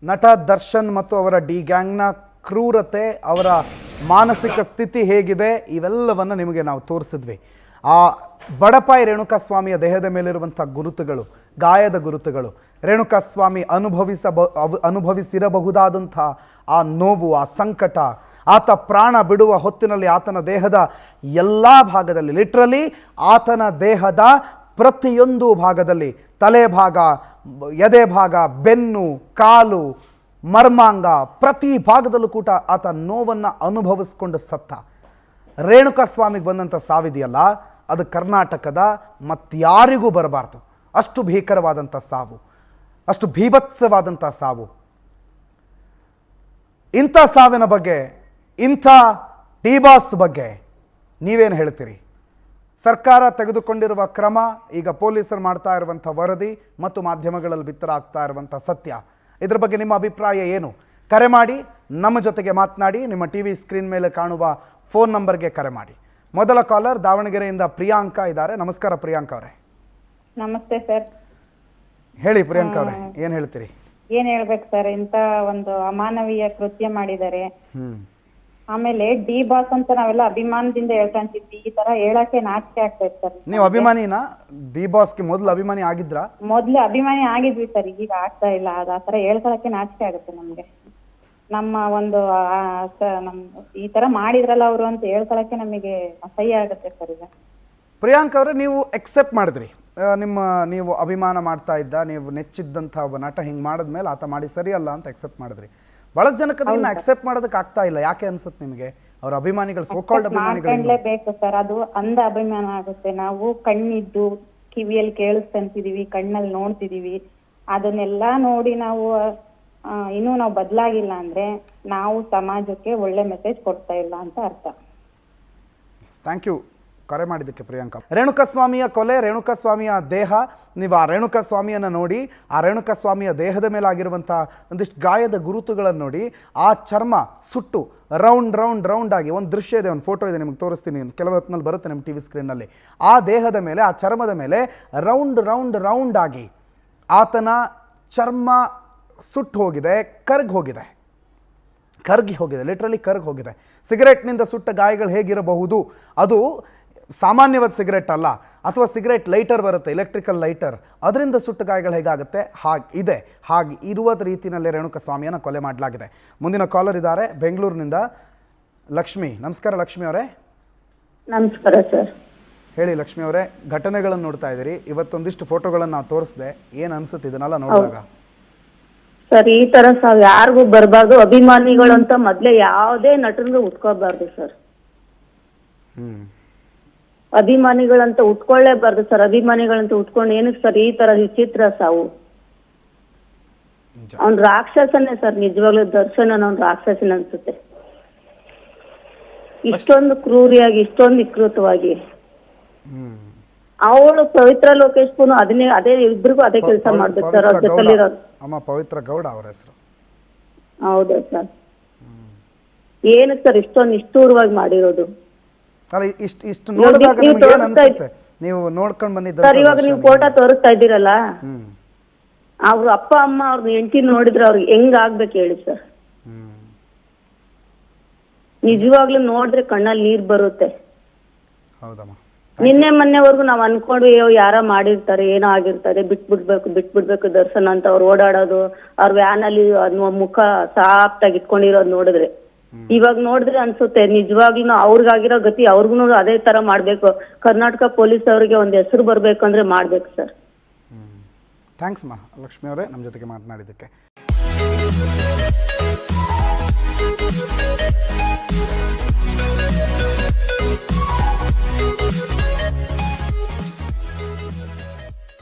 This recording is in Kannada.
ನಟ ದರ್ಶನ್ ಮತ್ತು ಅವರ ಡಿ ಗ್ಯಾಂಗ್ನ ಕ್ರೂರತೆ, ಅವರ ಮಾನಸಿಕ ಸ್ಥಿತಿ ಹೇಗಿದೆ ಇವೆಲ್ಲವನ್ನು ನಿಮಗೆ ನಾವು ತೋರಿಸಿದ್ವಿ. ಆ ಬಡಪಾಯಿ ರೇಣುಕಾಸ್ವಾಮಿಯ ದೇಹದ ಮೇಲಿರುವಂಥ ಗುರುತುಗಳು, ಗಾಯದ ಗುರುತುಗಳು, ರೇಣುಕಾಸ್ವಾಮಿ ಅನುಭವಿಸಿರಬಹುದಾದಂಥ ಆ ನೋವು, ಆ ಸಂಕಟ, ಆತ ಪ್ರಾಣ ಬಿಡುವ ಹೊತ್ತಿನಲ್ಲಿ ಆತನ ದೇಹದ ಎಲ್ಲ ಭಾಗದಲ್ಲಿ, ಲಿಟ್ರಲಿ ಆತನ ದೇಹದ ಪ್ರತಿಯೊಂದು ಭಾಗದಲ್ಲಿ, ತಲೆ ಭಾಗ, ಎದೆ ಭಾಗ, ಬೆನ್ನು, ಕಾಲು, ಮರ್ಮಾಂಗ, ಪ್ರತಿ ಭಾಗದಲ್ಲೂ ಕೂಡ ಆತ ನೋವನ್ನು ಅನುಭವಿಸ್ಕೊಂಡು ಸತ್ತ. ರೇಣುಕಾಸ್ವಾಮಿಗೆ ಬಂದಂಥ ಸಾವಿದೆಯಲ್ಲ, ಅದು ಕರ್ನಾಟಕದ ಮತ್ತಾರಿಗೂ ಬರಬಾರ್ದು. ಅಷ್ಟು ಭೀಕರವಾದಂಥ ಸಾವು, ಅಷ್ಟು ಭೀಭತ್ಸವಾದಂಥ ಸಾವು. ಇಂಥ ಸಾವಿನ ಬಗ್ಗೆ, ಇಂಥ ಡಿ-ಬಾಸ್ ಬಗ್ಗೆ ನೀವೇನು ಹೇಳ್ತೀರಿ? ಸರ್ಕಾರ ತೆಗೆದುಕೊಂಡಿರುವ ಕ್ರಮ, ಈಗ ಪೊಲೀಸರು ಮಾಡ್ತಾ ಇರುವಂಥ ವರದಿ ಮತ್ತು ಮಾಧ್ಯಮಗಳಲ್ಲಿ ಬಿತ್ತರ ಆಗ್ತಾ ಇರುವಂಥ ಸತ್ಯ, ಇದರ ಬಗ್ಗೆ ನಿಮ್ಮ ಅಭಿಪ್ರಾಯ ಏನು? ಕರೆ ಮಾಡಿ ನಮ್ಮ ಜೊತೆಗೆ ಮಾತನಾಡಿ. ನಿಮ್ಮ ಟಿ ವಿ ಸ್ಕ್ರೀನ್ ಮೇಲೆ ಕಾಣುವ ಫೋನ್ ನಂಬರ್ಗೆ ಕರೆ ಮಾಡಿ. ಮೊದಲ ಕಾಲರ್ ದಾವಣಗೆರೆಯಿಂದ ಪ್ರಿಯಾಂಕಾ ಇದ್ದಾರೆ. ನಮಸ್ಕಾರ ಪ್ರಿಯಾಂಕಾ ಅವರೇ. ನಮಸ್ತೆ ಸರ್. ಹೇಳಿ ಪ್ರಿಯಾಂಕಾ ಅವರೇ, ಏನು ಹೇಳ್ತೀರಿ? ಏನ್ ಹೇಳ್ಬೇಕು ಸರ್, ಇಂತ ಒಂದು ಅಮಾನವೀಯ ಕೃತ್ಯ ಮಾಡಿದ್ದಾರೆ. ಆಮೇಲೆ ಡಿ-ಬಾಸ್ ಅಂತ ನಾವೆಲ್ಲ ಅಭಿಮಾನದಿಂದ ಹೇಳ್ಕೊಂತಿದ್ವಿ, ಈ ತರ ಹೇಳಕ್ಕೆ ನಾಚಿಕೆ ಆಗ್ತೈತೆ ಸರ್. ನೀವು ಅಭಿಮಾನಿನಾ? ಡಿ-ಬಾಸ್ಗೆ ಮೊದಲು ಅಭಿಮಾನಿ ಆಗಿದ್ರಾ? ಮೊದ್ಲು ಅಭಿಮಾನಿ ಆಗಿದ್ವಿ ಸರ್, ಈಗ ಆಗ್ತಾ ಇಲ್ಲ. ಆ ತರ ಹೇಳ್ಕೊಳಕ್ಕೆ ನಾಚಿಕೆ ಆಗುತ್ತೆ ನಮ್ಗೆ. ನಮ್ಮ ಒಂದು ಈ ತರ ಮಾಡಿದ್ರಲ್ಲ ಅವರು ಅಂತ ಹೇಳ್ಕೊಳಕ್ಕೆ ನಮಗೆ ಅಸಹ್ಯ ಆಗುತ್ತೆ ಸರ್. ಈಗ ಪ್ರಿಯಾಂಕಾ ಅವರೇ, ನೀವು ಎಕ್ಸೆಪ್ಟ್ ಮಾಡಿದ್ರಿ, ನೀವು ಅಭಿಮಾನ ಮಾಡ್ತಾ ಇದ್ದ, ನೀವು ನೆಚ್ಚಿದ್ದಂಥ ಒಬ್ಬ ನಟ ಹಿಂಗೆ ಮಾಡಿದ್ಮೇಲೆ ಆತ ಮಾಡಿ ಸರಿಯಲ್ಲ ಅಂತ ಎಕ್ಸೆಪ್ಟ್ ಮಾಡಿದ್ರಿ. ಬಹಳ ಜನಕ್ಕೆ ಅದನ್ನ ಅಕ್ಸೆಪ್ಟ್ ಮಾಡೋದಕ್ಕೆ ಆಗ್ತಾ ಇಲ್ಲ. ಯಾಕೆ ಅನ್ಸುತ್ತೆ ನಿಮಗೆ? ಅವ್ರ ಅಭಿಮಾನಿಗಳು, ಸೋಕಾಲ್ಡ್ ಅಭಿಮಾನಿಗಳು ಬೇಕು ಸರ್. ಅದು ಅಂಧ ಅಭಿಮಾನ ಆಗುತ್ತೆ. ನಾವು ಕಣ್ಣಿದ್ದು ಕಿವಿಯಲ್ಲಿ ಕೇಳಿಸ್ಕೊಂತಿದೀವಿ, ಕಣ್ಣಲ್ಲಿ ನೋಡ್ತಿದೀವಿ. ಅದನ್ನೆಲ್ಲಾ ನೋಡಿ ನಾವು ಇನ್ನೂ ನಾವು ಬದಲಾಗಿಲ್ಲ ಅಂದ್ರೆ ನಾವು ಸಮಾಜಕ್ಕೆ ಒಳ್ಳೆ ಮೆಸೇಜ್ ಕೊಡ್ತಾ ಇಲ್ಲ ಅಂತ ಅರ್ಥ. ಥ್ಯಾಂಕ್ ಯು ಕರೆ ಮಾಡಿದ್ದಕ್ಕೆ ಪ್ರಿಯಾಂಕಾ. ರೇಣುಕಾಸ್ವಾಮಿಯ ಕೊಲೆ, ರೇಣುಕಾಸ್ವಾಮಿಯ ದೇಹ, ನೀವು ಆ ರೇಣುಕಾಸ್ವಾಮಿಯನ್ನು ನೋಡಿ, ಆ ರೇಣುಕಾಸ್ವಾಮಿಯ ದೇಹದ ಮೇಲೆ ಆಗಿರುವಂಥ ಒಂದಿಷ್ಟು ಗಾಯದ ಗುರುತುಗಳನ್ನು ನೋಡಿ, ಆ ಚರ್ಮ ಸುಟ್ಟು ರೌಂಡ್ ರೌಂಡ್ ರೌಂಡ್ ಆಗಿ ಒಂದು ದೃಶ್ಯ ಇದೆ, ಒಂದು ಫೋಟೋ ಇದೆ, ನಿಮಗೆ ತೋರಿಸ್ತೀನಿ, ಕೆಲವು ಹೊತ್ತಿನಲ್ಲಿ ಬರುತ್ತೆ ನಿಮ್ಮ ಟಿ ವಿ ಸ್ಕ್ರೀನ್ನಲ್ಲಿ. ಆ ದೇಹದ ಮೇಲೆ, ಆ ಚರ್ಮದ ಮೇಲೆ ರೌಂಡ್ ರೌಂಡ್ ರೌಂಡ್ ಆಗಿ ಆತನ ಚರ್ಮ ಸುಟ್ಟು ಹೋಗಿದೆ, ಕರ್ಗಿ ಹೋಗಿದೆ, ಲಿಟ್ರಲಿ ಕರ್ಗಿ ಹೋಗಿದೆ. ಸಿಗರೇಟ್ನಿಂದ ಸುಟ್ಟ ಗಾಯಗಳು ಹೇಗಿರಬಹುದು? ಅದು ಸಾಮಾನ್ಯವಾದ ಸಿಗರೇಟ್ ಅಲ್ಲ, ಅಥವಾ ಸಿಗರೇಟ್ ಲೈಟರ್ ಬರುತ್ತೆ, ಎಲೆಕ್ಟ್ರಿಕಲ್ ಲೈಟರ್, ಅದರಿಂದ ಸುಟ್ಟ ಗಾಯಗಳು ಹೇಗಾಗುತ್ತೆ ಹಾಗೆ ಇರುವ ರೀತಿಯಲ್ಲಿ ರೇಣುಕಾಸ್ವಾಮಿಯನ್ನು ಕೊಲೆ ಮಾಡಲಾಗಿದೆ. ಮುಂದಿನ ಕಾಲರ್ ಇದ್ದಾರೆ ಬೆಂಗಳೂರಿನಿಂದ, ಲಕ್ಷ್ಮಿ. ನಮಸ್ಕಾರ ಲಕ್ಷ್ಮಿ ಅವರೇ. ನಮಸ್ಕಾರ ಸರ್. ಹೇಳಿ ಲಕ್ಷ್ಮಿ ಅವರೇ, ಘಟನೆಗಳನ್ನು ನೋಡ್ತಾ ಇದ್ದೀರಿ, ಇವತ್ತೊಂದಿಷ್ಟು ಫೋಟೋಗಳನ್ನು ನಾವು ತೋರಿಸಿದೆ, ಏನು ಅನ್ಸುತ್ತೆ ಇದನ್ನೆಲ್ಲ ನೋಡಿದಾಗ? ಸರ್, ಈ ತರ ಯಾರಿಗೂ ಬರಬಾರ್ದು. ಅಭಿಮಾನಿಗಳು ಅಂತ ಮೊದ್ಲೇ ಯಾವುದೇ ನಟನಿಗೂ ಉಟ್ಕೋಬಾರ್ದು ಸರ್. ಅಭಿಮಾನಿಗಳಂತ ಉಟ್ಕೊಳ್ಳೇಬಾರ್ದು ಸರ್. ಅಭಿಮಾನಿಗಳಂತ ಉಟ್ಕೊಂಡು ಏನಕ್ಕೆ ಸರ್ ಈ ತರ ವಿಚಿತ್ರ ಸಾವು? ಅವ್ನ್ ರಾಕ್ಷಸನೇ ಸರ್, ನಿಜವಾಗ್ಲೂ ದರ್ಶನ್ ಅನ್ನೋ ರಾಕ್ಷಸನ ಅನ್ಸುತ್ತೆ. ಇಷ್ಟೊಂದು ಕ್ರೂರಿಯಾಗಿ, ಇಷ್ಟೊಂದು ವಿಕೃತವಾಗಿ. ಅವಳು ಪವಿತ್ರ ಲೋಕೇಶ್ ಅದೇ ಇಬ್ರಿಗೂ ಅದೇ ಕೆಲಸ ಮಾಡ್ಬೇಕು ಸರ್. ಅವ್ರ ಜೊತೆಲಿರೋದು ಪವಿತ್ರ ಗೌಡ ಅವರ ಹೆಸರು. ಹೌದಾ ಸರ್? ಏನು ಸರ್ ಇಷ್ಟೊಂದು ನಿಷ್ಠೂರವಾಗಿ ಮಾಡಿರೋದು? ಇಷ್ಟು ನೋಡಿದಾಗ ನಿಮಗೆ ಏನು ಅನ್ಸುತ್ತೆ? ನೀವು ನೋಡ್ಕೊಂಡು ಬಂದಿದ್ದ ಸರ್, ಇವಾಗ ನೀವು ಫೋಟೋ ತೋರಿಸ್ತಾ ಇದ್ದೀರಲ್ಲ, ಅವ್ರ ಅಪ್ಪ ಅಮ್ಮ ಅವ್ರ ಹೆಂಡತಿ ನೋಡಿದ್ರೆ ಅವ್ರಿಗೆ ಹೆಂಗ್ ಆಗ್ಬೇಕು ಹೇಳಿ ಸರ್? ನಿಜವಾಗ್ಲೂ ನೋಡಿದ್ರೆ ಕಣ್ಣಲ್ಲಿ ನೀರ್ ಬರುತ್ತೆ. ಹೌದಮ್ಮ. ನಿನ್ನೆ ಮೊನ್ನೆವರೆಗೂ ನಾವ್ ಅನ್ಕೊಂಡ್ವಿ ಯಾರ ಮಾಡಿರ್ತಾರೆ, ಏನೋ ಆಗಿರ್ತಾರೆ, ಬಿಟ್ಬಿಡ್ಬೇಕು ದರ್ಶನ್ ಅಂತ ಅವ್ರು ಓಡಾಡೋದು, ಅವ್ರ ವ್ಯಾನ್ ಅಲ್ಲಿ ಮುಖ ಸಾಫ್ಟಾಗಿ ಇಟ್ಕೊಂಡಿರೋದು ನೋಡಿದ್ರೆ, ಇವಾಗ ನೋಡಿದ್ರೆ ಅನ್ಸುತ್ತೆ ನಿಜವಾಗ್ಲೂ ಅವ್ರಿಗಾಗಿರೋ ಗತಿ ಅವ್ರಿಗೂ ಅದೇ ತರ ಮಾಡ್ಬೇಕು. ಕರ್ನಾಟಕ ಪೊಲೀಸ್ ಅವರಿಗೆ ಒಂದು ಹೆಸರು ಬರ್ಬೇಕಂದ್ರೆ ಮಾಡ್ಬೇಕು ಸರ್. ಥ್ಯಾಂಕ್ಸ್ ಮಾ ಲಕ್ಷ್ಮಿ ಅವರೇ, ನಮ್ಮ ಜೊತೆಗೆ ಮಾತನಾಡಿದ್ದಕ್ಕೆ.